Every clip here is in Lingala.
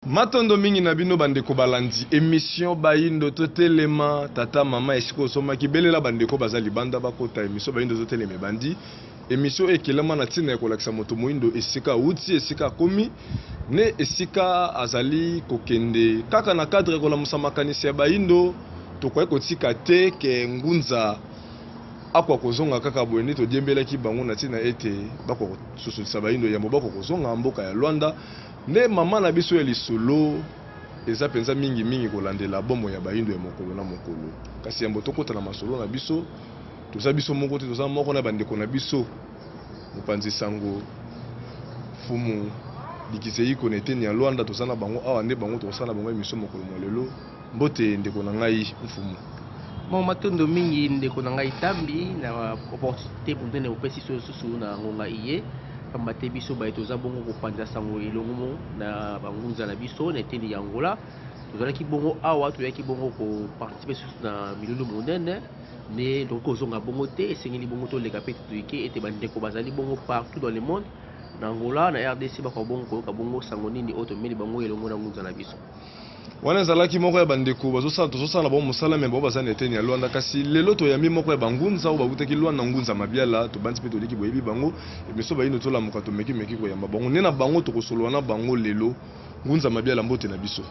Matondo mingi na bino bandeko balandi émission bayindo totelema tata mama esiko soma kibelela bandeko bazali banda bakota émission bayindo totelema bandi émission ekelema na tina kolakisa moto moyindo esika uti esika komi ne esika azali kokende kaka na cadre kolamusa makanisi ya bayindo tokoye kotika te ke ngunza akwa kozonga kaka boyeni to diembelaki bango na tina ete bako susulisa bayindo ya mobako kozonga mboka ya Luanda. Ne mama na biso ya lisolo eza penza mingi mingi kolandela bomo ya bayindo ya mokolo na mokolo kasi yambo tokota na masolo na biso toza biso moko te toza moko na bandeko na biso mopanzi sango fumu dikisei koneteni ya Luanda toza na bango awa nde bango tosala bango émission mokolo molelo mbote ndeko na ngai mfumu Mon matondo mingi ndeko na ngai tambi na opportunité pour donner au pesi susu na ngonga iye pambate biso ba etoza bongo kopanza sango elongo na bangunza na biso na eteni ya Angola tozalaki bongo awa toyaki bongo ko participer na milulu monene ne donc ozonga bongo te esengeli bongo to leka pe toyike ete bandeko bazali bongo partout dans le monde na Angola na RDC bako bongo ka bongo sango nini otomeli bango elongo na ngunza na biso wana zalaki moko ya bandeko bazosala bon mosala me baza na eteni ya Luanda kasi lelo to yami moko ya bangunza o babutaki Luanda ngunza mabiala to bandi pe to liki boyebi bango emeso bayino to la muka to meki ko ya bango nena bango to kosolo wana bango lelo ngunza mabiala mbote na biso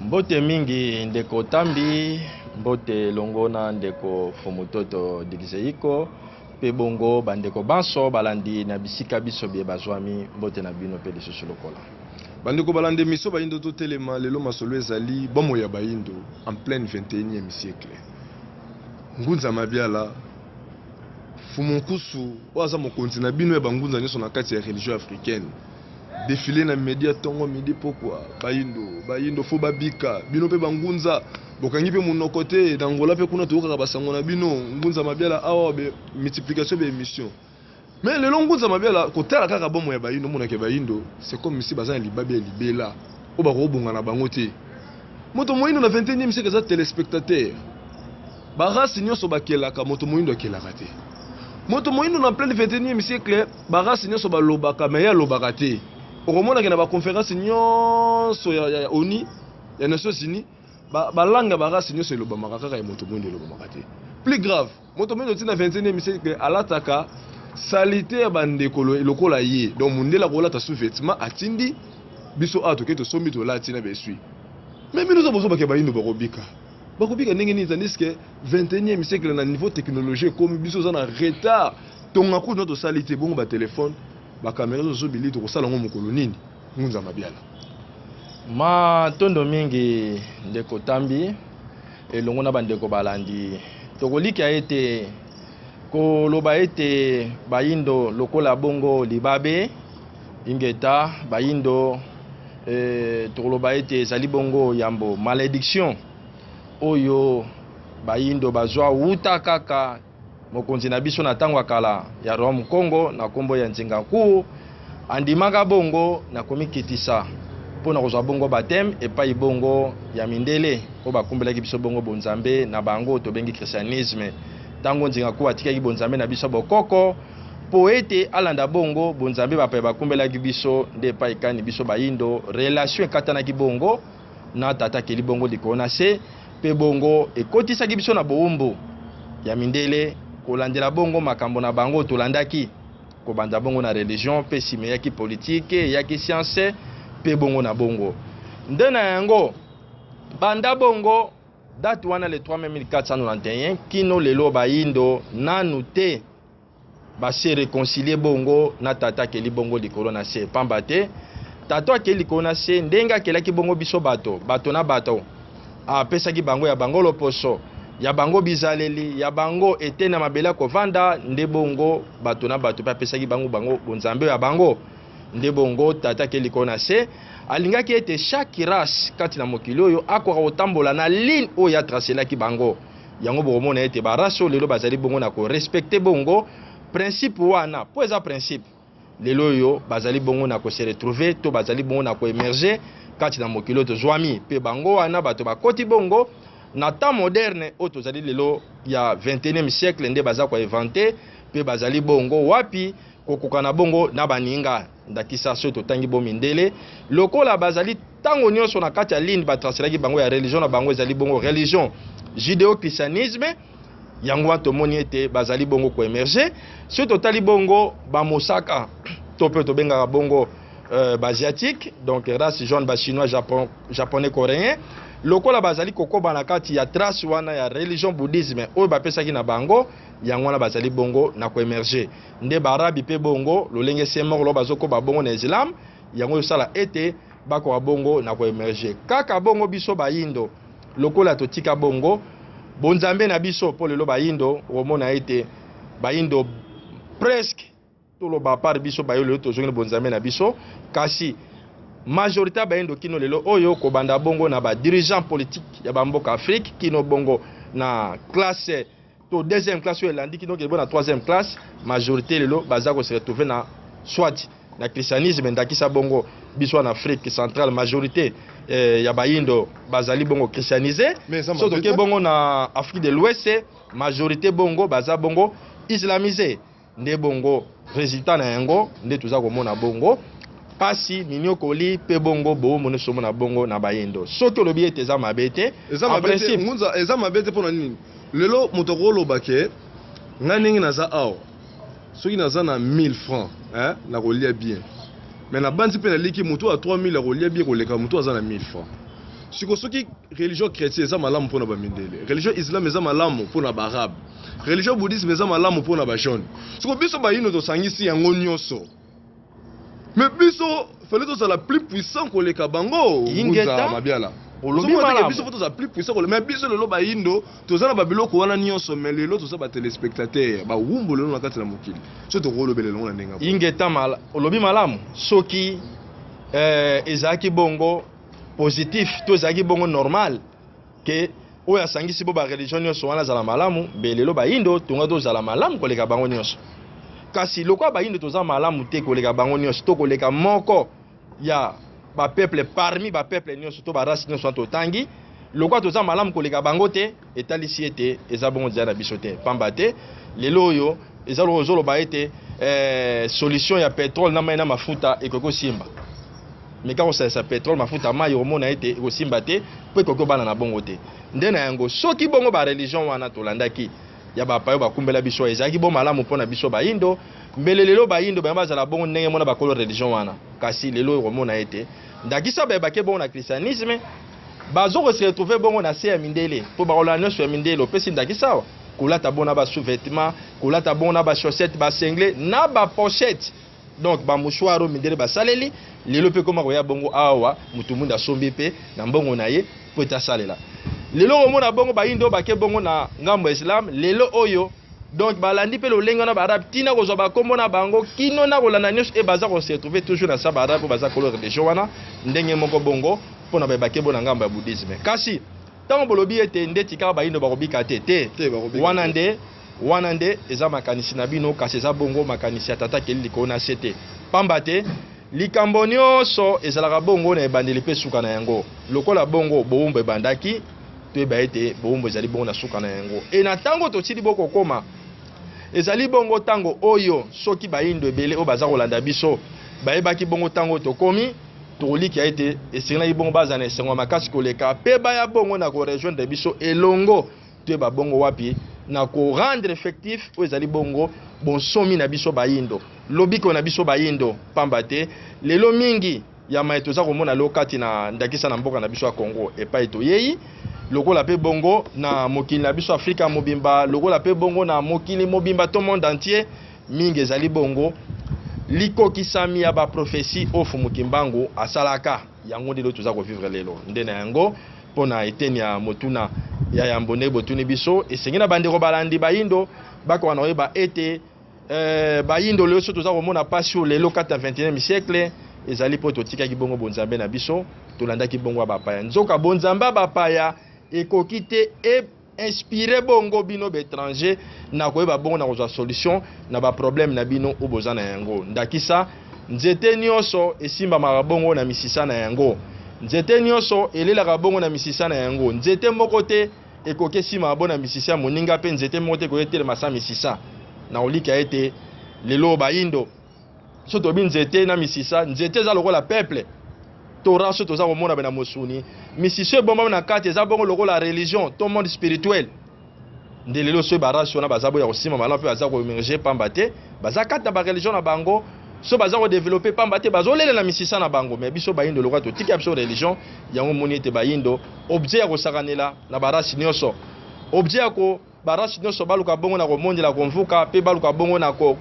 mbote mingi ndeko tambi mbote longona ndeko fumutoto digizeiko pe bongo bandeko banso balandi na bisika biso bie bazwami mbote na bino pe lisusu lokola bandeko balande miso bayindo to telema lelo masolo ezali bomo ya bayindo en pleine 21e siècle ngunza mabiala fumunkusu waza mokonzi na bino ya bangunza nyoso na kati ya religion africaine défilé na media tongo midi pokwa bayindo fo babika bino pe bangunza bokangi pe monoko te na Angola pe kuna toyoka basango na bino ngunza mabiala awa be multiplication be émission. Mais le long ngunza mabiala kotala kaka bomo ya bayindo mona ke bayindo c'est comme si bazana libabe libela o ba ko bonga na bango te moto moyindo na 21e siècle za téléspectateur ba race nyoso bakelaka moto moyindo akelaka te moto moyindo na plein 21e siècle ba race nyoso balobaka mais ya lobaka te okomona ke na ba conférence nyoso ya ONU ya Nations Unies ba langa ba race nyoso elobamaka kaka ya moto moyindo elobamaka te. Plus grave moto moyindo tina 21e siècle alataka salité ya bandekolo lokola ye donc mundela kola ta sous-vêtement atindi biso ato ke to sombi to lati na besui mais nous avons besoin ba yindo bakobika ndenge ni tandis 21e siècle na niveau technologie comme biso za na retard tonga ku notre salité bongo ba téléphone ba caméra zo bili to kosala ngo mokolo nini ngunza mabiala ma tondo mingi ndeko tambi elongo na bandeko balandi tokolika ete koloba ete bayindo lokola bongo libabe ingeta bayindo toloba ete ezali bongo yambo malédiction oyo bayindo bazwa wuta kaka mokonzi na biso na tango kala ya Rome Congo na kombo ya nzinga ku andimaka bongo na komikitisa pona kozwa bongo batem epai bongo ya mindele o bakumbelaki biso bongo bonzambe na bango to bengi christianisme tango nzinga ku atikaki bonzambe na biso bokoko poete alanda bongo bonzambe bape bakumbelaki biso nde pa ikani biso bayindo relation katanaki bongo na tata keli bongo likona se pe bongo ekotisaki biso na boumbu ya mindele kolandela bongo makambo na bango tolandaki kobanda bongo na religion pe simeyaki politique yaki science pe bongo na bongo nde na yango banda bongo date wana le 3 mai 1491 kino lelo bayindo nanu te ba se réconcilier bongo na tata keli bongo likolo na se pamba te tata keli likolo na se ndenga kelaki bongo biso bato na bato apesaki bango ya bango loposo ya bango bizaleli ya bango etena mabela kovanda nde bongo bato na bato pe apesaki bango bonzambe ya bango nde bongo tata keli likolo na se alingaki ete chaque race kati na mokili oyo akoka kotambola na ligne oyo atracelaki bango yango bokomona ete barace lelo bazali bongo na ko respecter bongo principe wana po eza principe lelo oyo bazali bongo na ko se retrouver to bazali bongo na ko émerger kati na mokili oyo tozwami pe bango wana bato bakoti bongo na temps moderne oyo tozali lelo ya 21e siècle nde baza ko inventer pe bazali bongo wapi kokoka na bongo na baninga ndakisa so to tangi bo mindele lokola bazali tango nyonso na kati ya ligne ba transféraki bango ya religion na bango ezali bongo religion judéo-christianisme yango to moni ete bazali bongo ko émerger so to tali bongo ba mosaka to pe to benga bongo asiatique donc race jaune ba chinois japonais coréen lokola bazali kokoba na kati ya trace wana ya religion bouddhisme oyo bapesaki na bango yango wana bazali bongo na ko émerger nde barabi pe bongo lolenge semor lo bazokoba bongo na islam yango yosala ete bako bongo na ko émerger kaka bongo biso bayindo lokola totika bongo bonzambe na biso po lelo bayindo omona ete bayindo presque tout le bapar biso bayo lelo tozongi bonzambe na biso kasi majorité bayindo kino lelo oyo ko banda bongo na ba dirigeant politique ya bamboka Afrique kino bongo na classe to deuxième classe oyo elandi kino kebo na troisième classe majorité lelo baza ko se retrouver na soit na christianisme ndakisa bongo biso en Afrique centrale majorité ya bayindo bazali bongo christianisé so to ke bongo na Afrique de l'Ouest majorité bongo baza bongo islamisé nde bongo résultat na yango nde tuza komona bongo pasi miniokoli pe bongo bo mona somo na bongo na bayindo soki olobi ete eza mabete en principe ngunza eza mabete pona nini lelo moto koloba ke nga ndenge naza awa soki naza na 1000 francs na kolia bien mais na bandi pe na liki moto a 3000 a kolia bien koleka moto aza na 1000 francs siko soki religion chrétienne eza malamu pona ba mindele religion islam eza malamu pona ba arabe religion bouddhisme eza malamu pona ba jaune siko biso bayino to sangisi yango nyonso mais biso fallait to la plus puissant koleka bango ingeta mabiala olobi malamu biso faut to plus puissant koleka mais biso lelo bayindo tozana ba biloko wana nyonso mais lelo toza ba téléspectateur ba wumbo lelo na kati na mokili so to kolobela lelo na ndenga ingeta mala olobi malamu soki ezaki bongo positif to ezaki bongo normal ke oyo asangisi bo ba religion nyonso wana zala malamu belelo bayindo tunga to zala malamu koleka bango nyonso kasi lokwa bayindo toza malamu te koleka bango nyonso to koleka moko ya ba peuple parmi ba peuple nyonso to ba race nyonso to tangi lokwa toza malamu koleka bango te etalisi ete eza bongo zana biso te pamba te lelo oyo eza lozolo ba ete solution ya pétrole na mai na mafuta ekoko simba mais quand on sait ça pétrole mafuta mai omona ete ekosimba te po ekoko bana na bongo te nde na yango soki bongo ba religion wana tolandaki ya bapayo bakumbela biso ezaki bo malamu pona biso bayindo mbele lelo bayindo bayamba zala bongo ndenge mona bakolo religion wana kasi lelo omona ete ndakisa bayebake bongo na christianisme bazo ko se retrouver bongo na se ya mindele po bakola nyonso ya mindele opesi ndakisa wa kolata bona ba sous-vêtements kolata bona ba chaussettes ba sengle na ba pochette donc ba mouchoir mindele ba saleli lelo pe koma koya bongo awa mutu munda sombi pe na mbongo na ye po ta salela lelo omona bongo bayindo bake bongo na ngambo islam lelo oyo donc balandi pe lolenga na barabe tina ko zo ba kombo na bango kino na kolanda nyos e baza ko se trouver toujours na sa barabe baza ko religion wana ndenge moko bongo pona ba bake bona ngambo ya bouddhisme kasi tango bolobi ete ndeti ka bayindo bakobika te wana nde eza makanisi na bino kasi eza bongo makanisi atata keli liko na sete pamba te likambo nyonso ezalaka bongo na ebandeli pe suka na yango lokola bongo bowumbo ebandaki toyeba ete bowumbo ezali bongo na suka na yango e na ntango tosili boko koma ezali bongo ntango oyo soki bayindo ebele oyo baza kolanda biso bayebaki bongo ntango tokomi toliki ete esengelaki bongo baza na esengo makasi koleka pe baya bongo na korejoindre biso elongo toyeba bongo wapi na ko rendre effectif oyo ezali bongo bonsomi na biso bayindo lobiko na biso bayindo pamba te lelo mingi ya mai toza komona lelo kati na ndakisa na mboka na biso ya Congo epai toyei lokola pe bongo na mokili na biso Afrika mobimba lokola pe bongo na mokili mobimba to monde entier mingi ezali bongo likokisami ya ba prophétie ofu mukimbangu asalaka yango ndelo toza ko vivre lelo nde na yango pona eteni ya motuna ya yambone botuni biso esengena bandeko balandi bayindo bako wana oyeba ete bayindo lelo so toza komona pasi lelo kata 21e siècle ezali po totikaki bongo bonzambe na biso tolandaki bongo bapaya nzoka bonzamba bapaya ekoki te inspiré bongo bino étranger na koyeba bongo na kozwa solution na ba problème na bino oboza na yango ndakisa nzete nyonso esimbamaka bongo na misisa na yango nzete nyonso elelaka bongo na misisa na yango nzete moko te ekoki esimaka bongo na misisa moninga pe nzete moko te ekoki etelema sa misisa na olika ete lelo bayindo soto bi nzete na misisa nzete za lokola peuple tora soto za komona bena mosuni misisa ebomba na kati eza bongo lokola religion to monde spirituel nde lelo so barasio na bazabo ya kosima malamu pe baza ko emerger pamba te baza kati na ba religion na bango so baza ko développer pamba te bazolela na misisa na bango mais biso bayindo lokola to tika biso religion yango moni ete bayindo objet ya kosakanela na barasi nyonso objet ya ko barasi nyonso baluka bongo na komondela konvuka pe baluka bongo na ko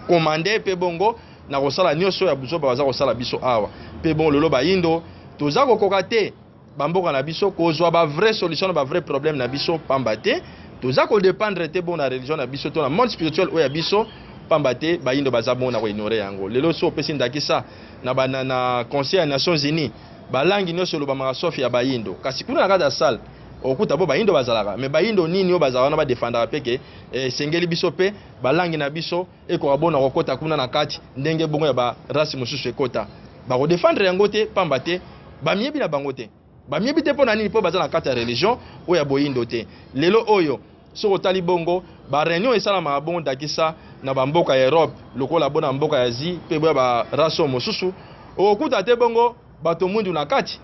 commander pe bongo na kosala nyonso ya buzo baza kosala biso awa pe bon lelo bayindo toza kokoka te bamboka na biso kozwa ba vraie solution na ba vrai problème na biso pamba te toza ko dépendre te bon na religion na biso to na monde spirituel oya biso pamba te bayindo baza bon na ko ignorer yango lelo so pesi ndakisa na na conseil des nations unies balangi nyonso lo bamaka sofi ya bayindo kasi kuna na kada salle okuta bo bayindo bazalaka mais bayindo nini o bazala na ba défendre peke sengeli biso pe balangi na biso eko bona kokota kuna na kati ndenge bongo ya ba race mususu ekota ba ko défendre yango te pamba te ba miebi na bango te ba miebi te pona nini po bazala na kati ya religion o ya boyindo te lelo oyo so otali bongo ba réunion esala ma bongo dakisa na ba mboka ya Europe lokola bona mboka ya Asie pe ba race mususu okuta te bongo bato mundu na kati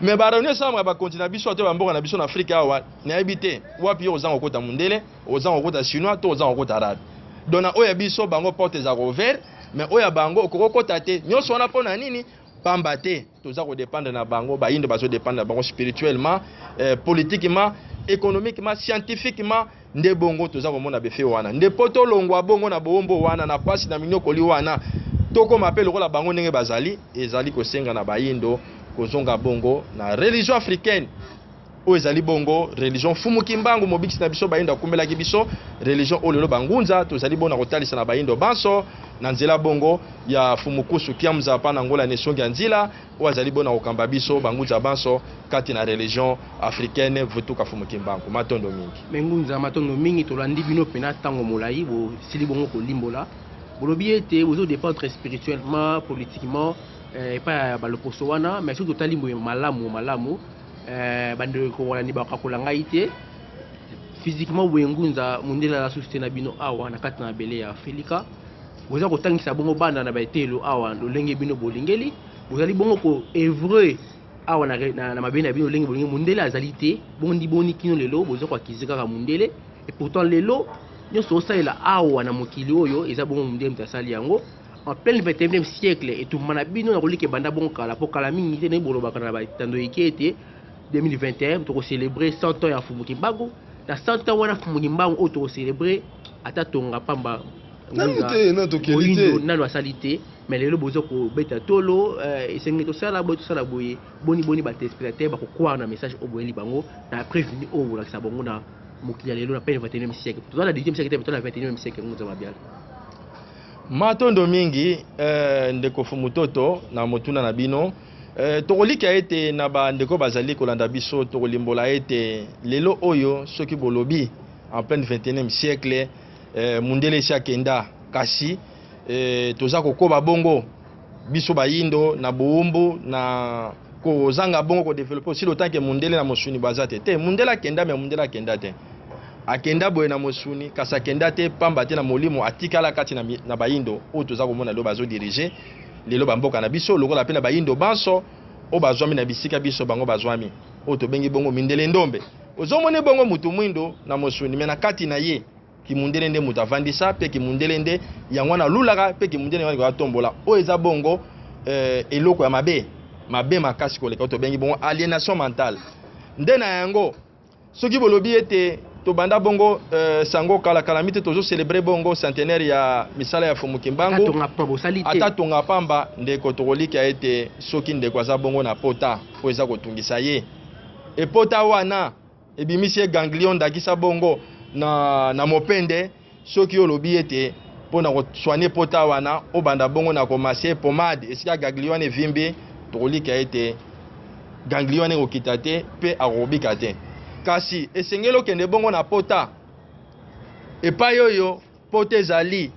mais ba réunion sama ba continent biso te ba mboka na biso na Afrika awa na ebite wapi ozango kota mundele ozango kota chinois to ozango kota arabe dona oya biso bango porte za ouvert mais oya bango okokota te nyonso wana pona nini pamba te toza ko dépendre na bango ba inde bazo dépendre na bango spirituellement politiquement économiquement scientifiquement nde bongo toza ko mona befe wana nde poto longwa bongo na bombo wana na pasi na minyoko li wana toko mapelo kola bango ndenge bazali ezali kosenga na bayindo kozonga bongo na religion africaine o ezali bongo religion fumu kimbangu mobikisi na biso bayindo akumbela ki biso religion o lelo bangunza tozali bona kotalisa na bayindo banso na nzela bongo ya fumukusu kiamza pa na ngola nesongi ya nzila o azali bona kokamba biso bangunza banso kati na religion africaine vutuka fumu kimbangu matondo mingi mengunza matondo mingi tolandi bino pena tango molai bo sili bongo kolimbola bolobi ete bozo dépendre spirituellement politiquement pas baloposo wana mais surtout tali malamu bande ko wana ni bakakola ngai te physiquement wengunza mundela la société na bino awa na kati na bele ya Felika boza ko tangisa bongo banda na baitelo awa lolenge bino bolingeli bozali bongo ko evre awa na mabene na bino lolenge bolingeli mundela azali te bondi boni kino lelo boza ko akizika ka mundele et pourtant lelo nyonso osalela awa na mokili oyo eza bongo mundele mtasali yango en plein 21e siècle et tout mana bino na kolike banda bon kala po kala mingi te ne bolobaka na batando ekete 2021 to célébrer 100 ans ya Fumu Kimbangu na 100 ans wana Fumu Kimbangu to célébrer ata tonga pamba na to qualité na lo salité mais lelo bozo ko beta tolo esengi to sala boye boni ba téléspectateur ba ko croire na message o boyeli bango na prévenir o wala sa bongo na mokili lelo na plein 21e siècle to na 10e siècle to na 21e siècle ngo za bien matondo mingi ndeko fumutoto na motuna na bino tokolika ete na bandeko bazali kolanda biso tokolimbola ete lelo oyo soki bolobi en plein 21e siècle mundele esi akenda kasi toza kokoba bongo biso bayindo na boumbu na kozanga bongo kodevelope aussi le temps que mundele na mosuni baza te mundele akenda me mundele akenda te akenda boye na mosuni kasi akenda te pamba te na molimo atikala kati na bayindo oyo toza komona lelo bazo dirige lelo bamboka na biso lokola pe na bayindo banso o bazwami na bisika biso bango bazwami oyo tobengi bongo mindele ndombe ozomone bongo mutu mwindo na mosuni me na kati na ye kimundele nde mutu avandisa pe kimundele nde yango na lulaka pe kimundele wana kotombola oyo eza bongo eloko ya mabe makasi koleka tobengi bongo aliénation mentale nde na yango soki bolobi ete tobanda bongo sango kala mite tozo célébrer bongo centenaire ya misala ya Fumu Kimbangu ata tonga pamba ndeko tokolika ete soki ndeko aza bongo na pota po eza kotungisa ye e pota wana ebimisi ganglion ndakisa bongo na mopende soki olobi ete pona ko soigner pota wana obanda bongo na komase pomade esika ganglion evimbi tokolika ete ganglion ekokita te pe akobika te kasi esengelo kende bongo na pota epai oyo pota ezali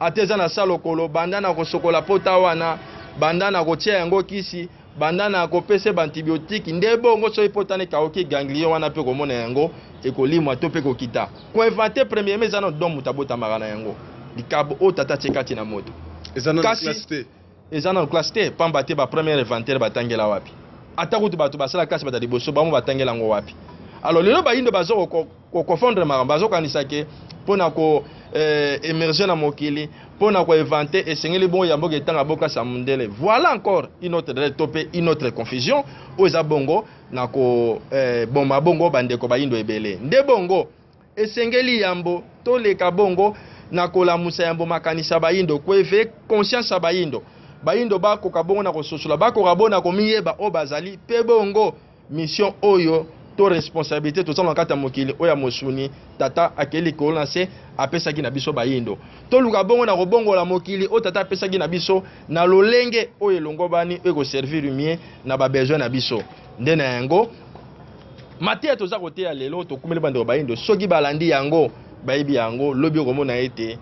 ateza na salokolo banda na kosokola pota wana banda na kotia yango kisi banda na kopesa antibiotique nde bongo so epota ne kaoki ganglion wana pe komona yango ekolimwa to pe kokita ko inventer premier meza na don mutabota magana yango likabo o tata tsekati na moto eza na Kasi- classe te eza na classe te pamba te bapremière inventaire batangela wapi ata kutu bato basala kasi bata liboso bamo batangela yango wapi alors lelo bayindo bazo kofondre makambo bazokanisa ke mpona ko émerger na mokili mpona koinvente esengeli bongo ya mboka etanga bokasa mondele voilà encore une autre to mpe une autre confusion oyo eza bongo na koboma bongo bandeko bayindo ebele nde bongo esengeli yambo toleka bongo na kolamusa yambo makanisa bayindo koeve conscience ya bayindo bayindo bakoka bongo na kososola bakoka bongo na komiyeba oyo bazali mpe bongo mission oyo to responsabilité tozala na kati ya mokili oyo ya mosuni tata akeli likolo na se apesaki na biso bayindo toluka bongo na kobongola mokili oyo tata apesaki na biso na lolenge oyo elongobani oyo ekoservir mie na babesoin na biso nde na yango mateya toza koteya lelo tokumeli bandeko bayindo soki balandi yango bayebi yango lobi okomona ete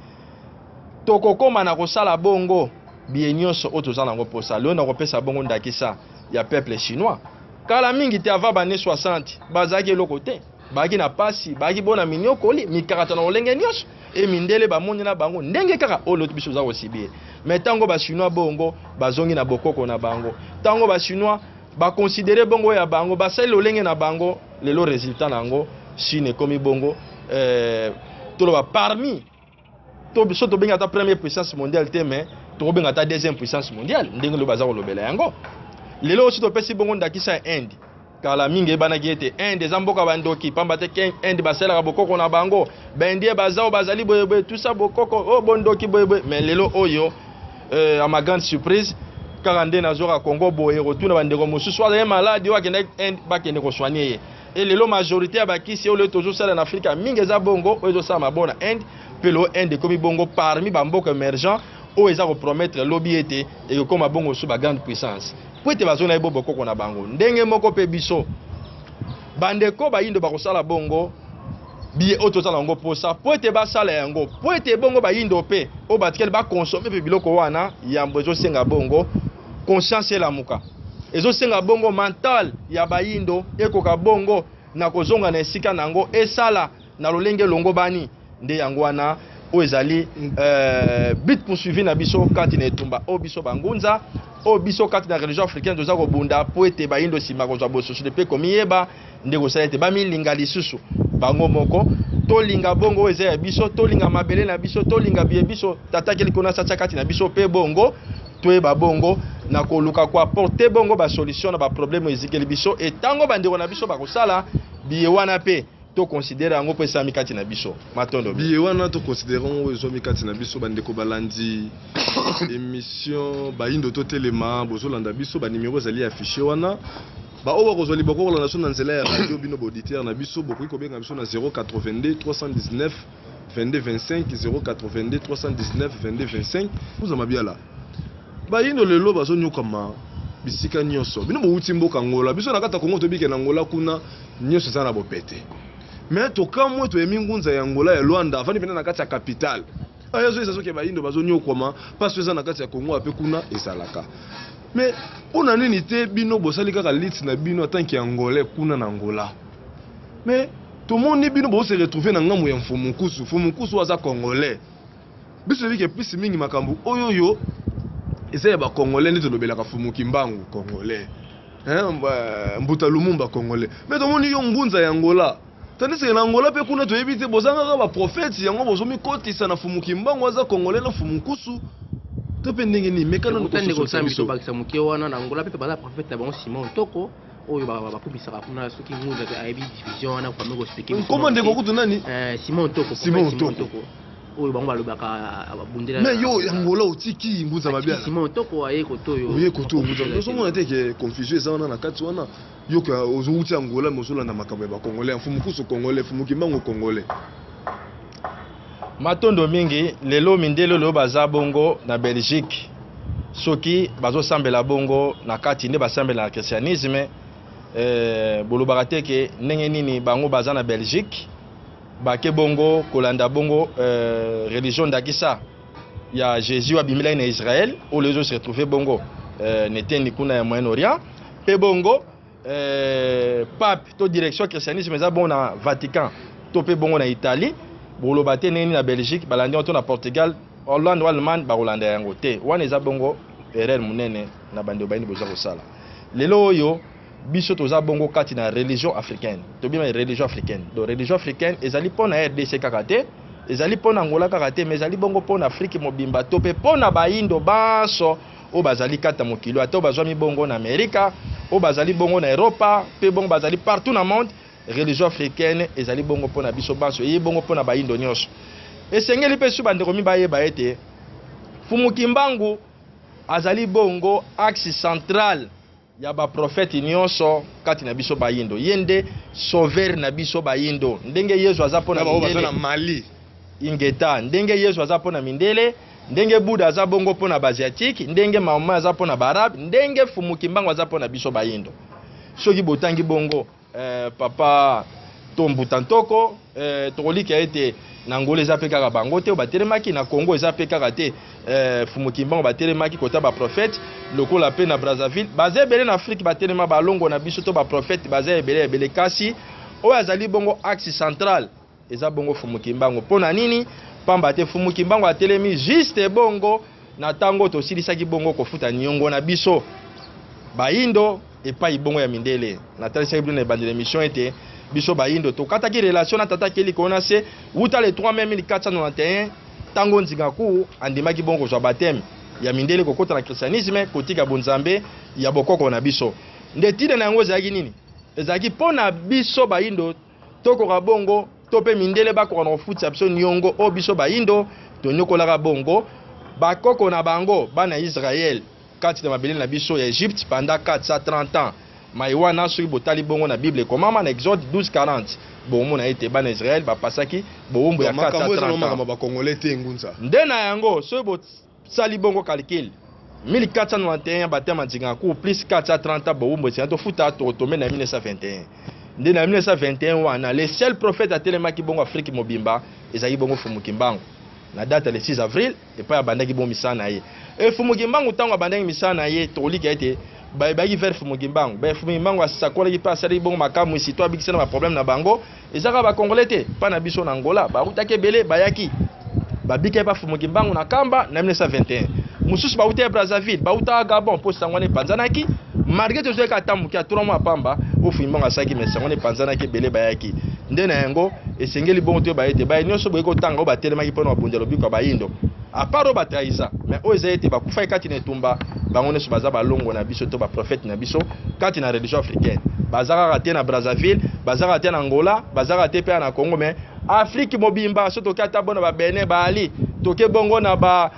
tokokoma na kosala bongo biye nyonso oyo toza nango mposa lelo na kopesa bongo ndakisa ya peuple chinois kala mingi te ava bane 60 bazalaki eloko te bazalaki na pasi bazalaki bona miniokoli mikakata na olenge nyonso e mindele bamoni na bango ndenge kaka oyo loto biso oza kosibie me ntango bachinois bongo bazongi na bokoko na bango ntango bachinois bakonsidere bongo ya bango basali lolenge na bango lelo resultat na yango chine ekomi bongo toloba parmi so tobenga ata première puissance mondiale te mais tokobenga ata deuxième puissance mondiale ndenge lo baza kolobela yango lelo aussi topesi bongo ndakisa ya Inde kala mingi ebanaki ete Inde eza mboka bandoki pamba te Inde basalaka bokoko na bango baindie bazao bazali boyeboye tout ça bokoko o bondoki boyeboye mais lelo oyo à ma grande surprise kaka nde nazoka Congo boye kotuna bandeko mosusu azali maladi oyo akendaki Inde bakende kosoigne ye e lelo majorité ya bakisi oyo lelo tozosala na Afrika mingi eza bongo oyo ezosala mabona Inde mpe lelo Inde ekomi bongo parmi bamboka émergent oyo eza kopromettre lobi ete ekokoma bongo so bagrande puissance po ete bazona ye bokoko na bango ndenge moko mpe biso bandeko bayindo bakosala bongo biye oyo tozala yango mposa po ete basala yango po ete bongo bayindo mpe oyo batikali bakonsome mpe biloko wana yambo ezosenga bongo conscience elamuka ezosenga bongo mental ya bayindo ekoka bongo na kozonga na esika na yango esala na lolenge elongo bani nde yango wana oyo ezali but poursuivi na biso kati na etumba oyo biso bangunza oyo biso kati na religion africaine toza kobunda po ete bayindo nsima kozwa bososo mpe komiyeba nde kosala ete bamilinga lisusu bango moko tolinga bongo oyo eza ya biso tolinga mabele na biso tolinga biye biso tataki likolo na satya kati na biso mpe bongo toyeba bongo na koluka koaporte bongo basolution na baproblème ezikeli biso etango bandeko na biso bakosala biye wana mpe tokonsidere yango mpo esami kati na biso matondo biye wana tokonsidere yango ezwami kati na biso bandeko balandi émission bayindo totelema bozolanda biso banimero ezali affiché wana baoyo bakozwa liboko kolanda biso na nzela ya radio bino baauditeur na biso bokoki kobenga biso na 082 319 22 25 082 319 22 25 kuza mabiala bayindo lelo bazonyokama bisika nyonso bino bouti mboka ngola biso na kata Kongo tobike na ngola kuna nyonso eza na bopete mais tokamwe toyemi ngunza ya ngola ya Luanda afani pena na kati ya capitale ayazo eza soki bayindo bazonyokama paso eza na kati ya Kongo ape kuna esalaka mais ona nini te bino bosali kaka lit na bino atanki ya ngolais kuna na ngola mais tomoni bino bo se retrouver na ngamu ya mfumukusu aza congolais biso bike plus mingi makambu oyoyo eza ya ba congolais nde tolobelaka fumuki mbangu congolais mbuta lumumba congolais mais tomoni yo ngunza ya ngola tandis que na ngola pe kuna toyebi te bozanga ba prophète yango bozomi kotisa na fumuki mbangu aza congolais na fumukusu to pe ndenge ni mekana nokosandi kosambi to bakisa moke wana na ngola pe baza prophète bango Simon Toko oyo bakubisaka kuna soki ngunza pe ayebi division wana kwa meko expliquer comment ndeko kutu nani Simon Toko oyo bango balobaka abundela mais yo yangola otiki mbuza mabia Simon Toko aye kotoyo oye koto mbuza so mona te ke confusion eza wana na kati wana yo ka ozouti angola mosola na makambo ya congolais mfumukusu congolais fumuki mbango congolais matondo mingi lelo mindelo lo baza bongo na Belgique soki bazosambela bongo na kati nde basambela na christianisme bolobaka te ke ndenge nini bango baza na Belgique bake bongo kolanda bongo religion ndakisa ya Jésus abimela na Israël ou les autres se retrouver bongo netendi kuna ya Moyen-Orient pe bongo pape to direction christianisme za bon na Vatican to pe bongo na Italie boloba te neni na Belgique balandi on na Portugal Hollande ou Allemagne ba Hollande yango te wana eza bongo erreur munene na bande bayini boza kosala lelo oyo biso toza bongo kati na religion africaine to bima religion africaine donc religion africaine ezali pona RDC kaka te ezali pona Angola kaka te mais ezali bongo pona Afrique mobimba to pe pona bayindo baso o bazali kata mokilo ata bazwa mi bongo na Amerika o bazali bongo na Europa pe bongo bazali partout na monde religion africaine ezali bongo pona biso baso e bongo pona bayindo nyonso esengeli pe su bandeko mi baye ba ete Fumu Kimbangu azali bongo axe central ya ba prophète nyonso kati na biso bayindo yende sauveur na biso bayindo ndenge Yesu aza pona na Mali ingeta ndenge Yesu aza pona mindele ndenge Buddha aza bongo pona basiatique ndenge Mahoma aza pona barab ndenge Fumu Kimbangu aza pona biso bayindo soki botangi bongo papa Tombu Tantoko tokolika ete na Angola eza pe kaka bango te batelemaki na Congo eza pe kaka te Fumu Kimbangu batelemaki kota ba prophète lokola pe na Brazzaville baza ebele na Afrique batelema balongo na biso to ba prophète baza ebele kasi oyo azali bongo axe central eza bongo Fumu Kimbangu pona nini pamba te Fumu Kimbangu atelemi juste bongo na tango tosilisaki bongo kofuta nyongo na biso bayindo epai bongo ya mindele na talisaki bino na ebandela émission ete biso bayindo tokataki relation na tata Keli kona se wuta le 3 mai 1491 tango nzingaku andimaki bongo kozwa baptême ya mindele kokota na christianisme kotika bonzambe ya bokoko na biso nde tide na yango ezalaki nini ezalaki pona biso bayindo tokoka bongo to pe mindele bakoka na kofuta biso nyongo o biso bayindo tonyokolaka bongo bakoko na bango bana Israël kati na mabele na biso ya Egypte pendant 430 ans maiwana soki botali bongo na Bible komama na Exode 12:40 bomo na ete bana Israël bapasaki bowumbu ya 430 ans nde na yango soki bosali bongo calcul 1491 batema Nzingaku plus 430 bowumbu esina tofuta tokotome na 1921 nde na 1921 wana le seul prophète atelemaki bongo Afrique mobimba ezali bongo Fumu Kimbangu na date le 6 avril epai abandaki bongo misala na ye Fumu Kimbangu ntango abandaki misala na ye tokolika ete bayaki vers Fumu Kimbangu Fumu Kimbangu asakolaki mpe asali bongo makambo esi to abikisa na baproblème na bango ezaka bakongolais te mpa na biso na Angola bautaki ebele bayaki babika pa Fumu Kimbangu na kamba na 1921 mosusu bauta ya Brazzaville bauta Gabon mpo sango wana epanzanaki malgré tozoyeka ata moke ya 3 mois apamba o Fumu Kimbangu asaki mais sango wana epanzanaki ebele bayaki nde na yango esengeli bongo to bayete baye nyonso boyeko tanga o batelemaki mpona babundela lobiko ya bayindo apart o batrahisa mais oyo eza ete bakufaki kati na etumba bango nyonso baza balongo na biso to baprophète na biso kati na religion africaine baza kaka te na Brazzaville baza kaka te na Angola baza kaka te mpe na Congo mais Afrique mobimba so toki ata bona ba Benin baali toke bongo na ba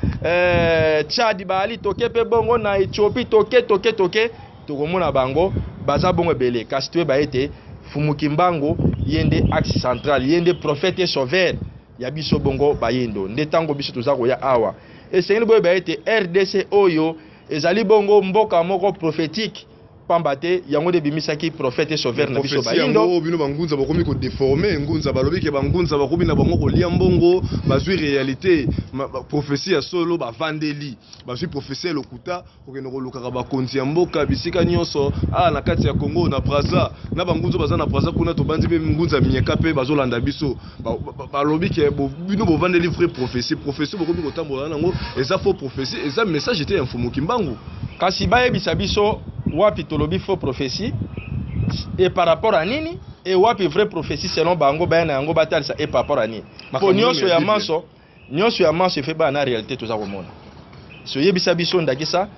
Tchad baali toke mpe bongo na Ethiopie toke tokomona bango baza bongo ebele kasi toye baete Fumu Kimbangu yende axe central yende prophète sauveur ya biso bongo bayindo nde tango biso toza koya awa esengeli boye baete RDC oyo ezali bongo mboka moko prophétique pamba te yango de bimisaki prophète sauveur na biso bayindo bino bangunza bakomi ko déformer ngunza balobi ke bangunza bakomi na bango kolia mbongo bazwi réalité prophétie ya solo bavandeli bazwi prophétie lokuta kokende kolukaka bakonzi ya mboka bisika nyonso na kati ya Congo na Brazza na bangunza baza na Brazza kuna to banzi be ngunza minyeka pe bazolanda biso balobi ke bino bovandeli vraie prophétie bokomi kotambola nango eza faux prophétie eza message était ya Fumu Kimbangu kasi bayebisa biso wapi tolobi faux prophétie et par rapport à nini et wapi vraie prophétie selon bango bayana yango batalisa et par rapport à nini po nyonso ya manso fait ba na réalité toza komona so yebisa biso ndakisa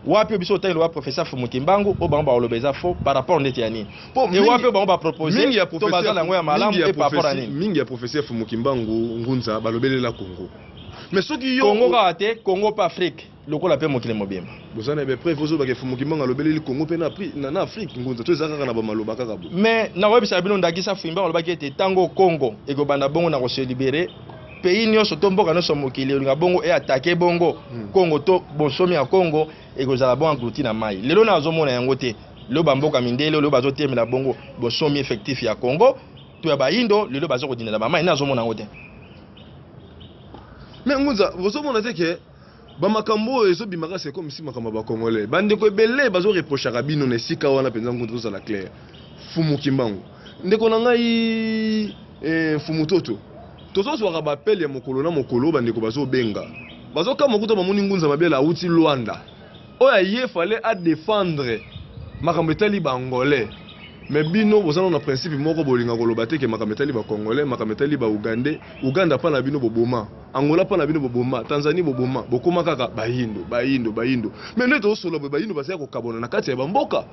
wapi biso tayelo wa professeur Fumu Kimbangu o bango ba olobeza faux par rapport ndeti ya nini et wapi bango ba proposer to bazala ngo ya malamu et par rapport à nini mingi ya professeur Fumu Kimbangu ngunza balobelela Congo mais soki yo Congo ka te Congo pa Afrique lokola pe mokile mobimba bozana be preuve ozo ba ke Fumu Kimbangu alobeleli Congo pe na Afrique ngunza to ezaka na ba maloba kaka bo mais na webisa bino ndakisa Fumu Kimbangu alobaki ete tango Congo ekobanda bongo na ko se libérer pays nyonso to mboka nyonso mokili olinga bongo e attaquer bongo Congo to bonsomi ya Congo ekozala bon englouti na mai lelo na azomona yango te lelo bamboka mindele lelo bazotemela bongo bonsomi effectif ya Congo to ya bayindo lelo bazokodinela ba mai na azomona yango te mais ngunza bozomona te ke bamakambo ezobimaka c'est comme si makambo ba congolais bandeko ebele bazoreprochaka bino na esika wana mpenza ngunza tozala clair Fumu Kimbangu ndeko na ngai Fumu Toto tozozwaka bapele ya mokolo na mokolo bandeko bazobenga bazoka mokuta bamoni ngunza mabele auti Luanda oya ye fallait à défendre makambo etali bangolais mais bino bozana na principe moko bolinga koloba te ke makambo etali ba congolais makambo etali ba ugandais Uganda pa na bino boboma Angola pa na bino boboma Tanzanie boboma bokoma kaka bayindo mais nete osolo bayindo bazaya kokabona na kati ya bamboka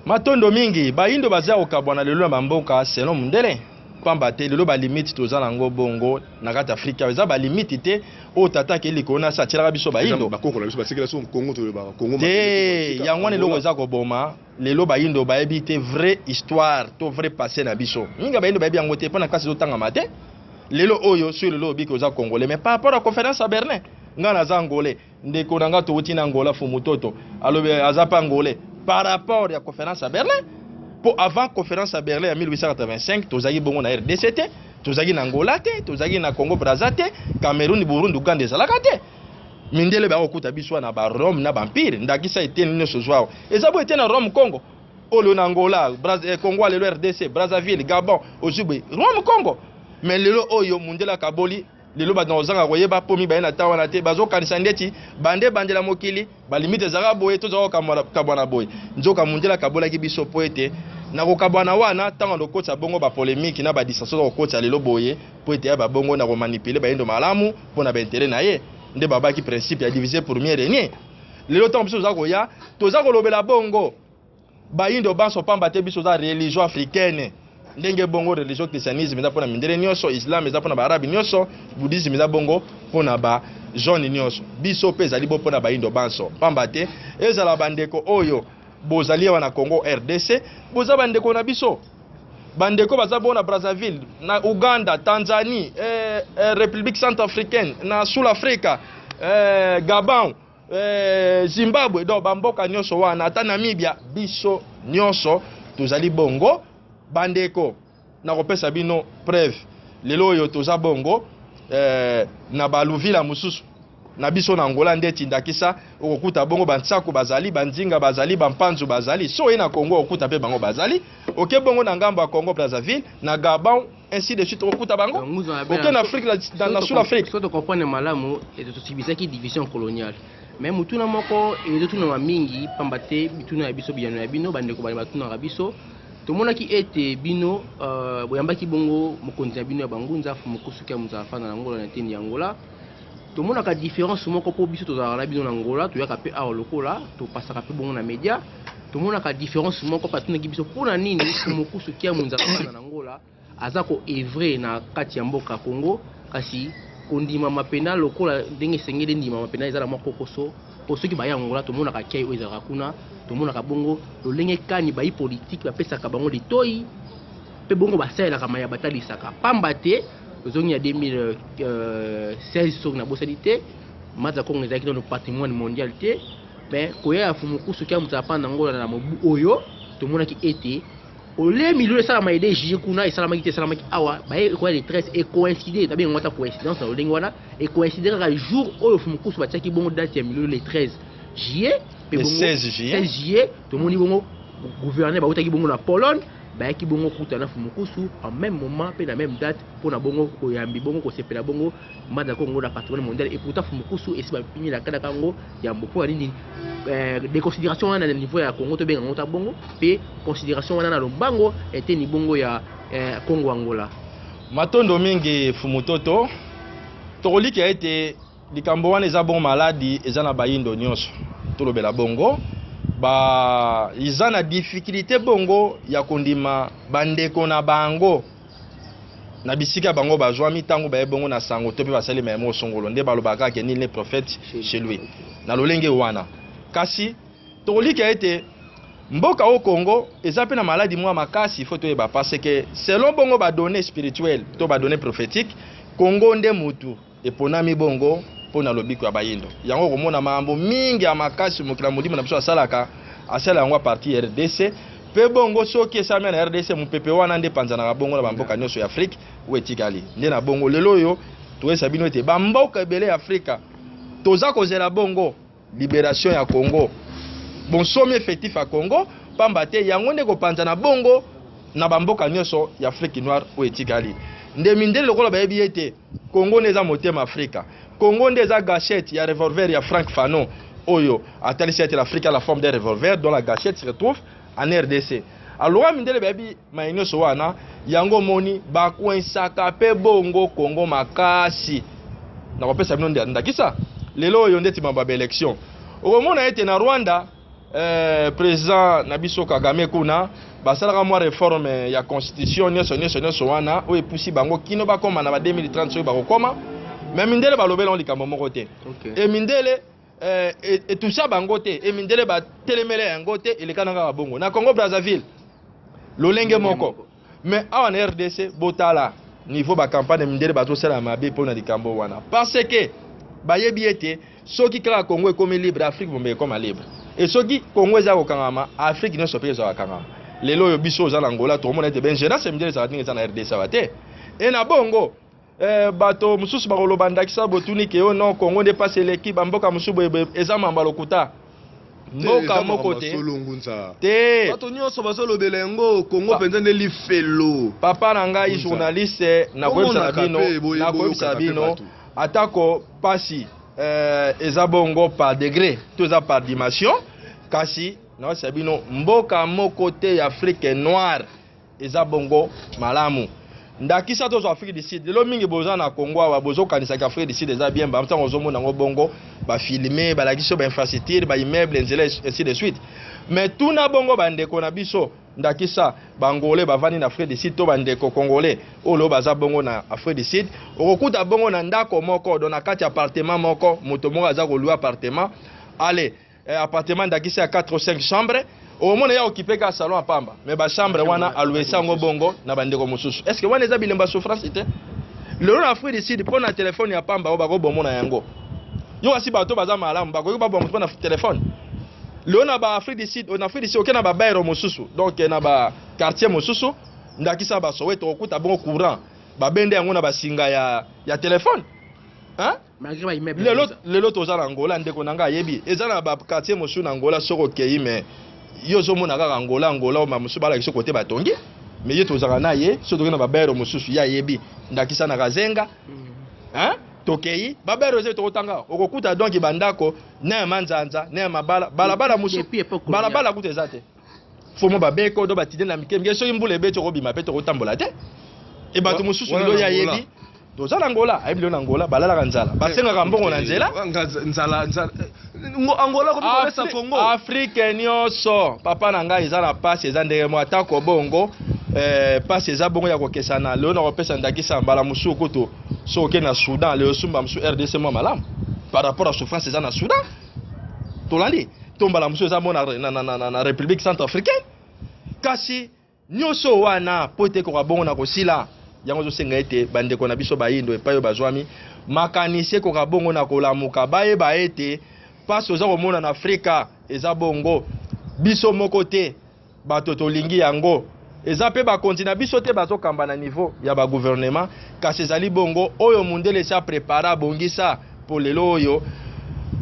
matondo mingi bayindo bazaya kokabona lelo na bamboka selon mundele pamba te lelo ba limite tozala ngo bongo na kati Afrika eza ba limite te o tata ke likona sa tshela biso bayindo bakokola biso basekela so Congo to ba Congo te yango ne loko za ko boma lelo bayindo bayebi te vraie histoire to vrai passé na biso minga bayindo bayebi yango te pona kasi zotanga mate lelo oyo sur lelo bi ko za congolais mais par rapport à conférence à Berlin ngana za angolais ndeko nanga to uti na Angola fu mutoto alobe azapa angolais par rapport à conférence à Berlin. Pour avant conférence à Berlin en 1885, tozaki bongo na RDC, tozaki na Angola, tozaki na Congo Brazzaville, Cameroun, Burundi, Uganda ezalaka te. Mindele ba okuta biso na ba Rome na Empire, ndakisa ete nino sozwa. Ezabo ete na Rome Congo. Olo na Angola, Congo le RDC, Brazzaville, Gabon, Ozubwe, Rome Congo. Mais lelo oyo mundela kaboli lelo ba nozanga koyeba pomi ba na tawa na te bazo kanisa ndeti bande bandela mokili ba limite zaka boye tozo kabwana boye nzoka mundela kabola ki biso poete na ko kabwana wana tanga lokotsa bongo ba polémique na ba distance lokotsa lelo boye poete ya ba bongo na ko manipuler ba yendo malamu pona ba intérêt na ye nde baba ki principe ya diviser pour mieux régner lelo tango biso zako ya toza ko lobela bongo ba yindo banso pamba te biso za religion africaine ndenge bongo religion christianisme eza pona mindele nyonso islam eza pona ba arabi nyonso bouddhisme eza bongo pona ba jaune nyonso biso pe ezali bo pona ba indo banso pamba te ezala bandeko oyo bozali wana Congo RDC boza bandeko na biso bandeko baza bona Brazzaville na Uganda Tanzanie République Centrafricaine na South Africa Gabon Zimbabwe do bamboka nyonso wana ata Namibia biso nyonso tozali bongo bandeko na kopesa bino preuve lelo oyo toza bongo na baluvila mususu na biso na Angola ndeti ndakisa okukuta bongo bantsako bazali banzinga bazali bampanzu bazali so na Congo okukuta pe bango bazali oke bongo na ngambo ya Congo Brazzaville na Gabon ainsi de suite okukuta bango oke na Afrique na South Afrique so to comprendre malamu et to sibisaki division coloniale mais mutuna moko et to na mingi pambate bituna ya biso biyano ya bino bandeko bali batuna ya biso tomonaki ete bino boyambaki bongo mokonzi ya bino ya bangunza fu mokusuki ya muzafana na Angola na teni ya Angola tomonaka différence moko po biso tozala na bino na Angola toyaka pe awa lokola topasaka pe bongo na media tomonaka différence moko patunaki biso pona nini fu mokusuki ya muzafana na Angola aza ko evre na kati ya mboka Congo kasi kondima mapena lokola ndenge sengele ndima mapena ezala moko koso po soki baya Angola tomonaka kai oyo ezalaka kuna tomonaka bongo lolenge kani bayi politique bapesaka bango litoi pe bongo basalelaka maya batalisaka pamba te ozongi ya 2016 soki na bosali te maza Congo ezalaki no patrimoine mondial te mais koya fu mokusu kia mutapa na Angola na mobu oyo tomonaki ete ole milio esalama EDG kuna esalamaki te esalamaki awa baye kwa les 13 et coïncider tabi ngota coïncidence na lolenge wana et coïncider ka jour oyo fu mokusu batiaki bongo date ya milio le 13 juillet le 16 juillet tomoni bongo gouverneur bautaki bongo na Pologne bayaki bongo kutana fu mokusu en même moment pe na même date pona bongo koyambi bongo kosepela bongo manda Congo na patrimoine mondial et pourtant fu mokusu esi bapimi na kada kango ya mboko nini des considérations wana na niveau ya Congo to benga ngota bongo pe considération wana na lombango était ni bongo ya Congo Angola matondo mingi fu mototo tokoliki ete likambo wana eza bon maladi eza na bayindo nyonso tolobela bongo ba iza na difficulté bongo ya kondima bandeko na bango na bisika bango bazwami tango baye bongo na sango to pe basali memo songolo nde balobaka ke ni le prophète chez lui na lolenge wana kasi tolika ete mboka au Congo eza pe na maladie mwa makasi il faut to yeba parce que selon bongo ba données spirituelles to ba données prophétiques Congo nde mutu eponami bongo pona lobiko ya bayindo yango komona mambo mingi ya makasi mokila modimo na biso asalaka asala yango parti RDC pe bongo soki esami na RDC mupepe wana nde panzana bongo na bamboka nyonso ya Afrique ou etikali nde na bongo lelo yo toyesa bino ete bamboka ebele ya Afrika toza kozela bongo libération ya Congo bon somme effectif à Congo pamba te yango nde kopanzana bongo na bamboka nyonso ya Afrique noire ou etikali nde mindele lokola bayebi ete Congo neza motema Afrika. Congo neza gâchette ya revolver ya Frank Fanon oyo atalisi ete l'Afrique a la forme d'un revolver dont la gâchette se retrouve en RDC. Alors mindele bayebi mayenyo so wana yango moni bakwensaka pe bongo Congo makasi. Na kopesa bino ndakisa lelo oyo ndeti mamba élection. Okomona ete na Rwanda président Nabiso Kagame kuna basalaka mwa réforme ya constitution nyonso wana oyo epusi bango kino bakoma na ba 2030 oyo bakokoma mais mindele balobela on likambo moko te et mindele etusa bango te et mindele batelemele yango te elekana kaka bongo na Congo Brazzaville lolenge moko mais awa na RDC botala niveau ba campagne mindele bazosala mabe pona likambo wana parce que bayebi ete soki kaka Congo ekomi libre Afrique bombe ekoma libre et soki Congo eza kokangama Afrique nyonso pe eza kokangama lelo yo biso za Angola to mona ete benjena se mindele za tinga na RDC bate et na bongo bato mususu bakoloba ndakisa botuni ke yo non Congo dépasse l'équipe mboka musubu eza mamba lokuta mboka moko te te bato nyonso bazolobela yango Congo penza nde lifelo papa na ngai journaliste na koyebisa bino atako pasi eza bongo par degré to eza par dimension kasi na sabino mboka moko te ya Afrique noire eza bongo malamu ndakisa to Afrique du Sud lelo mingi boza na Congo wa bozo kanisa ka Afrique du Sud eza bien ba mtango ozomona ngo bongo ba filmer ba lakiso ba infrastructure ba immeuble nzela ainsi de suite mais tuna bongo bandeko na biso ndakisa bangolais bavani na Afrique du Sud to bandeko congolais olo baza bongo na Afrique du Sud okokuta bongo na ndako moko do na kati appartement moko moto moko aza ko louer appartement allez appartement ndakisa ya 4 ou 5 chambres au monde ya occupé ka salon apamba mais ba chambre wana alouer sango bongo na bandeko mosusu est-ce que wana eza bilemba souffrance te le na Afrique du Sud pona téléphone ya pamba o bako bomona yango yo asi bato baza malamu bako ba bomona na téléphone le na ba Afrique du Sud on Afrique du Sud okena ba bairo mosusu donc na ba quartier mosusu ndakisa ba Soweto okuta bongo courant ba bende yango na ba singa ya téléphone hein malgré ba immeuble lelo toza na Angola ndeko nanga yebi eza na ba quartier mosusu na Angola soko kei mais yo zomona kaka Angola o mamusu bala kiso kote batongi mais ye tozaka na ye so tokena ba bairo mosusu ya yebi ndakisa na kazenga hein tokei babero ze tokotanga okokuta donc bandako na manzanza na mabala balabala musu balabala kuteza te fomo babeko do batide na mikemge so imbule beto kobima pe tokotambola te e bato mususu ndo ya yebi toza na Angola ayebilo na Angola balala kanzala basenga mbongo na nzela nzala Angola ko besa Congo Afrique nyonso papa na ngai eza na passe eza ndenge mo atako bongo passe eza bongo ya kokesana leo na kopesa ndakisa mbala musu kuto so ke na Soudan le sumba musu RDC mo malamu par rapport à souffrance eza na Soudan tolandi tombala musu eza mo na République centrafricaine kasi nyonso wana pote ko bongo na kosila yango zo senga ete bandeko na biso bayindo epayo bazwami makanise ko bongo na kolamuka baye baete passe oza komona na Afrika eza bongo biso moko te bato tolingi yango eza pe ba kontina biso te bazokamba na niveau ya ba gouvernement kasi ezali bongo oyo mundele sa prépara bongisa pour lelo oyo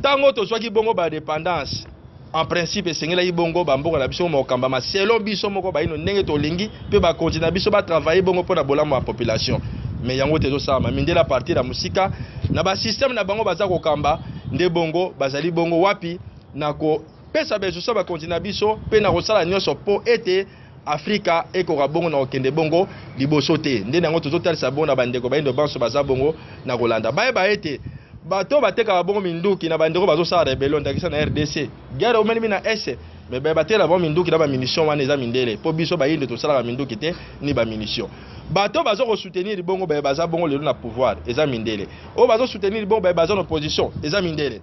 tango tozwaki bongo ba dépendance en principe esengela bongo bambongo na biso mokamba maselo biso moko bayino ndenge tolingi pe ba kontina biso ba travailler bongo pour na bolamo ya population mais yango tezo sama mindela partir ya musika na ba système na bango baza kokamba nde bongo bazali bongo wapi na ko pesa bezo ba kontina biso pe na kosala nyonso po ete Afrika eko bongo na okende bongo liboso te nde nango tozotalisa bongo na bandeko bayindo banso baza bongo na kolanda baye baete bato bateka bongo minduki na bandeko bazosala rebellion ndakisa na RDC guerre omeni na S mais baye batela bongo minduki na ba munition wana eza mindele po biso bayindo tosala minduki te ni ba munition bato bazo ko soutenir bongo baye baza bongo lelo na pouvoir eza mindele o bazo soutenir bongo baye baza na opposition eza mindele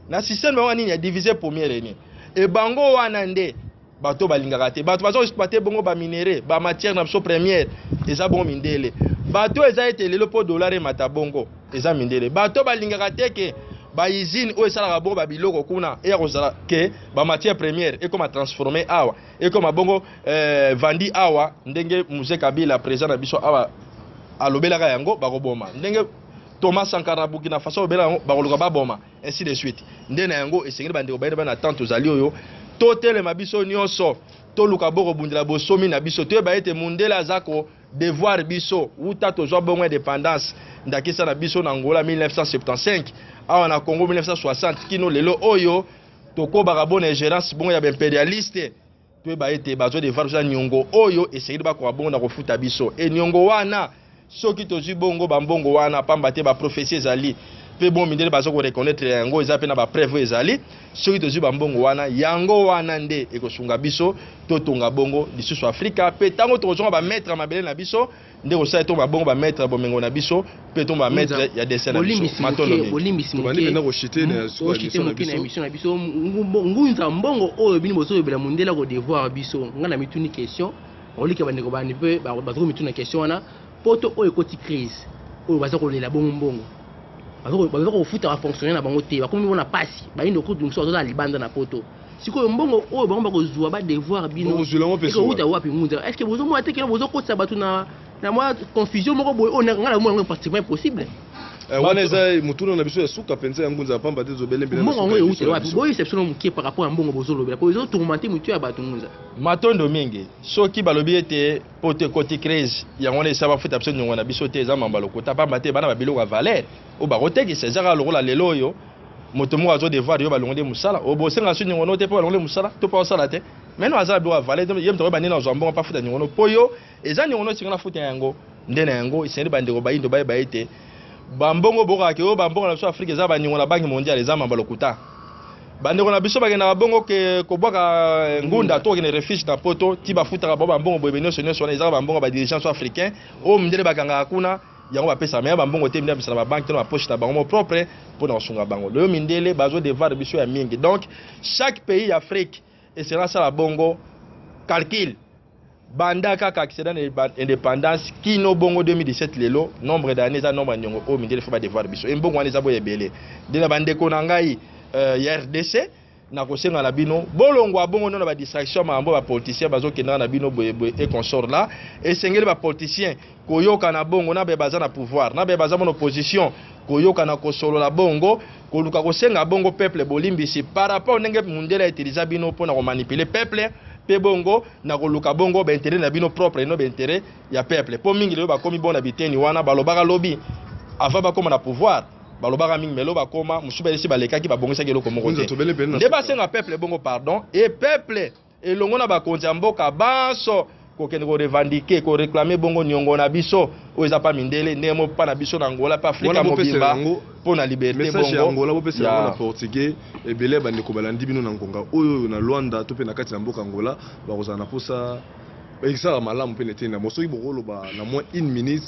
na système wana ni ya diviser première année e bango wana nde bato balingaka te bato bazo exploiter bongo ba minéraux ba matière na biso première eza bongo mindele bato eza ete lelo po dollar mata bongo eza mindele bato balingaka te ke ba usine o esala bongo ba biloko kuna e kozala ke ba matière première e comme transformer awa e comme bongo vandi awa ndenge Mzee Kabila président na biso awa alobelaka yango bakoboma ndenge Thomas Sankara Burkina Faso obela yango bakoluka baboma ainsi de suite ndena yango esengeli bandeko bayeba na tante ozali oyo totele mabiso nyonso toluka boko bundela bosomi na biso to ba ete mundela zako devoir biso uta tozwa bongo indépendance ndakisa na biso na Angola 1975 awa na Congo 1960 kino lelo oyo tokobaka bona ingérence bongo ya impérialiste to ba ete bazo devoir za nyongo oyo eseyidi ba ko bongo na kofuta biso e nyongo wana soki tozwi bongo bambongo wana pamba te ba prophétie ezali pe bon mindele bazo ko reconnaître yango eza pe na ba preuve ezali soki tozwi bambongo wana yango wana nde ekosunga biso to tonga bongo lisusu Afrika pe tango tozonga ba maître mabele na biso nde ko sa to ba bongo ba maître bomengo na biso pe to ba maître ya dessin na biso matondo bolimbisi bani na ko chiter na émission na biso ngunza mbongo oyo bini bozo yobela mundela ko devoir biso ngana mituni question olika bande ko bani pe bazo mituna question wana poto oyo koti crise oyo bazo ko lela bongo bazo ko futa fonctionner na bango te bakomi bona pasi bayindo ko dumso bazo na libanda na poto siko mbongo oyo bango bakozwa ba devoir bino ko uta wapi ngunza est-ce que bozo mo ateke bozo ko sa batu na moi confusion moko boy on ngala mo pratiquement possible wana eza mutuna na biso ya suka penza ya ngunza pamba te zobele mbele mbongo oyo uta wapi boy exception mukie par rapport à mbongo bozo lobela po bozo tourmenter mutu ya batu ngunza matondo mingi soki balobi ete pote côté crise yango na saba futa biso nyongo na biso te eza mambalo kota pamba te bana babilo ka valer o ba koteki sezaka lokola lelo oyo moto mo azo devoir yo balonde musala o bosenga su nyongo no te po balonde musala to pa osala te meno aza bilo ka valer yem to ba nina zo mbongo pa futa nyongo no poyo eza nyongo no tingana futa yango ndena yango isende bande ko bayindo baye bayete bambongo boka ke o bambongo na biso Afrika eza ba nyongo na banki mondiale eza mambalo kota bande ko na biso bagenda babongo ke ko bwaka ngunda to ke ne refuge na poto ti ba futa ba bambongo boye benyo sonyo sona eza bambongo ba dirigeants africains o mndele bakanga kuna yango bapesa me bambongo te mbina bisa na banque te na poche na bango propre pour na sunga bango le mindele bazo devoir biso ya mingi donc chaque pays d'Afrique essaiera ça la bongo calcul banda kaka accédant indépendance kino bongo 2017 lelo nombre d'années za nombre nyongo o mindele faut ba devoir biso e mbongo wana za boye belé de la bande ko na ngai ya RDC na kosenga na bino bolongwa bongo na ba distraction mambo ba politicien bazo kenda na bino boye et consort là et sengeli ba politicien koyoka na bongo na be baza na pouvoir na be baza mon opposition koyoka na kosolo la bongo koluka kosenga bongo peuple bolimbisi par rapport ndenge mundela utiliser bino pour na ko manipuler peuple pe bongo na koluka bongo ba intérêt na bino propre no ba intérêt ya peuple po mingi le ba komi bona biteni wana balobaka lobby avant ba koma na pouvoir balobaka mingi melo bakoma musuba esi balekaki babongisa keloko moko te nde basenga peuple bongo pardon et peuple elongo na bakonzi ya mboka banso kokende ko revendiquer ko réclamer bongo nyongo na biso o eza pa mindele ndemo pa na biso na Angola pa Afrika mobimba po na liberté bongo message ya Angola bo pesa na portugais ebele bande ko balandi bino na ngonga oyo na Luanda to pe na kati ya mboka Angola bakozana na posa extra malamu pe netena mosoki bokolo ba na moins 1 minute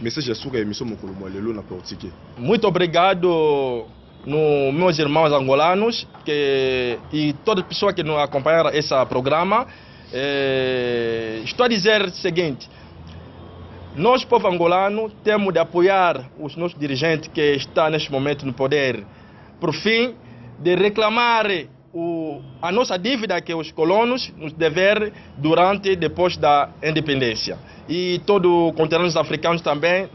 message ya suka émission mokolo mwa lelo na portugais. Muito obrigado nos meus irmãos angolanos e todas as pessoas que nos acompanharam esse programa. Estou a dizer o seguinte: nós, povo angolano, temos de apoiar os nossos dirigentes que estão neste momento no poder, por fim de reclamar a nossa dívida que os colonos nos dever durante depois da independência. E todos os continentes africanos também,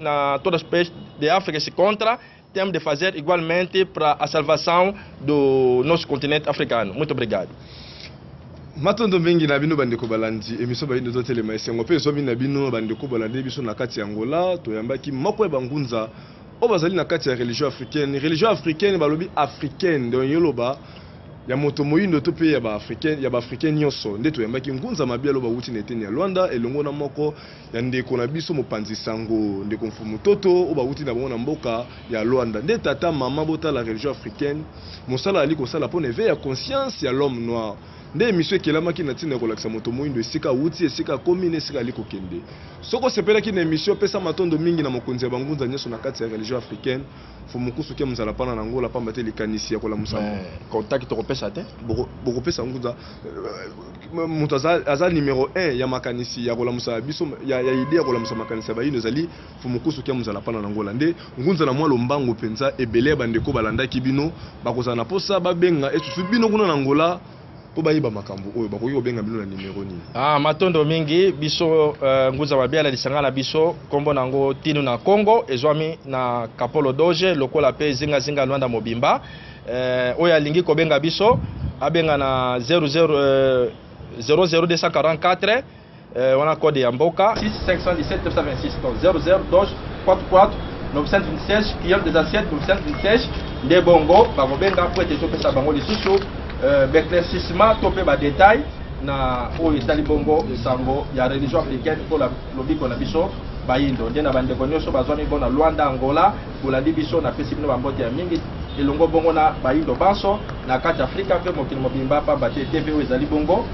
todos os países de África se encontram, temos de fazer igualmente para a salvação do nosso continente africano. Muito obrigado. Matondo mingi na bino bandeko balandi émission ba ino telema esengo pe so bino bino bandeko balandi biso na kati ya Angola to yambaki moko ya bangunza o bazali na kati ya religion africaine balobi africaine de yoloba ya moto moyindo to pe ya ba africaine nyonso nde to yambaki ngunza mabia loba wuti na eteni ya Luanda elongo na moko ya ndeko na biso mopanzi sango ndeko mfumu toto o ba wuti na bango na mboka ya Luanda nde tata mama bota la religion africaine mosala ali ko sala pona éveil ya conscience ya l'homme noir nde émission ekelamaki na ntina kolakisa moto moyindo esika wuti esika komine esika ali kokende soko sepelaki na émission pesa matondo mingi na mokonzi ya bangunza nyonso na kati ya religion africaine fumukusu ke muzala pana na Angola pamba te likanisi ya kolamusa contact tokopesa te bokopesa ngunza moto aza numéro 1 ya makanisi ya kolamusa biso ya idée ya kolamusa makanisi ya bayino ezali fumukusu ke muzala pana na Angola nde ngunza na mwa lombango penza ebele bandeko balandaki bino bakozala na posa babenga esusu bino kuna na Angola po bayiba makambo oyo bakoki kobenga bino na numéro nini matondo mingi biso nguza mabiala lisangana biso kombo nango tinu na Congo ezwami na Kapolo Doge lokola pe zinga Luanda mobimba oyo alingi kobenga biso abenga na 00244 on a code ya mboka 6 517 926 donc 00 12 44 926 client des assiettes 926 nde bongo bakobenga po ete topesa bango lisusu éclaircissement to mpe badetail na oyo etali bongo esango ya religion africaine mpo lobiko na biso bayindo nde na bandeko nyonso bazwami bo na Luanda Angola kolandi biso napesi bino bambote ya mingi elongo bongo na bayindo banso na kati Afrika mpe mokili mobimba pamba te TV oyo ezali bongo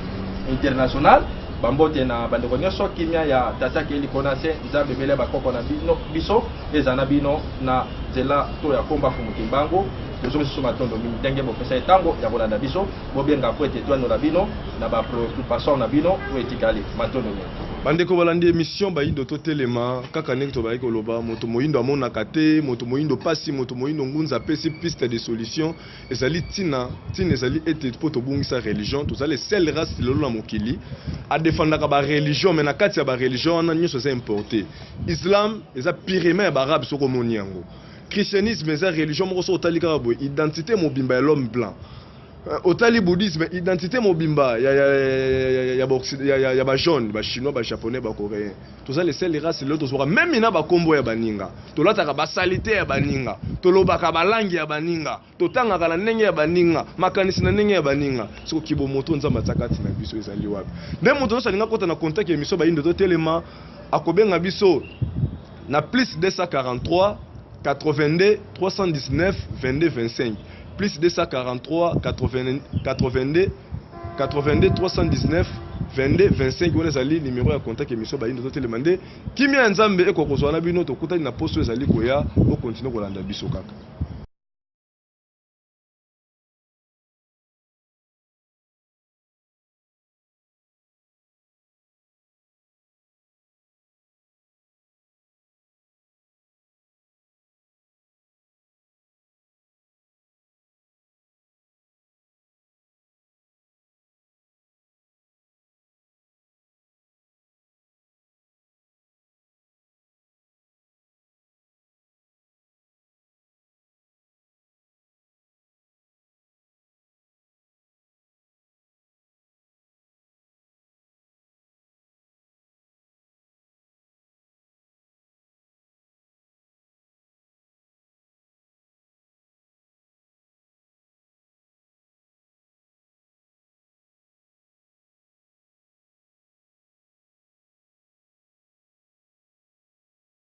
international bambote na bandeko nyonso kimia ya tataki elikona se nzambe bele bakoko na biso eza na bino na nzela to ya komba fu mokimbango tozomisu matondo mingi ndenge bopesa etango ya kolanda biso bobenga po ete twanola bino na bapreoccupation na bino oyo etikali matondo mingi bandeko balandi émission bayindo totelema kaka ndenge tobaki koloba moto moyindo amonaka te moto moyindo pasi moto moyindo ngunza apesi piste de solution ezali tina ezali ete po tobungisa religion tozali seule race lelo na mokili adefendaka bareligion me na kati ya bareligion wana nyonso eza importé islam eza pirema ya baarabe soko omoni yango christianisme eza religion moko so otali kaka boye identité mobimba ya l'homme blanc otali bouddhisme identité mobimba ya ba jaune ba chinois ba japonais ba coréen toza les seules races lelo tozwaka même na bakombo ya baninga tolataka basalite ya baninga tolobaka balangi ya baninga totangaka na ndenge ya baninga makanisi na ndenge ya baninga siko kibomoto nzamba atakati na biso ezali wapi nde moto nyonso alinga kota na contact ya émission bayindo totelema akobenga biso na plus 243 82 319 22 25 plus 243 82 319 22 25 on ezali numéro ya contact émission bayindo totelema nde kimia nzambe ekokozwa na bino tokutani na posto ezali koya o continue kolanda biso kaka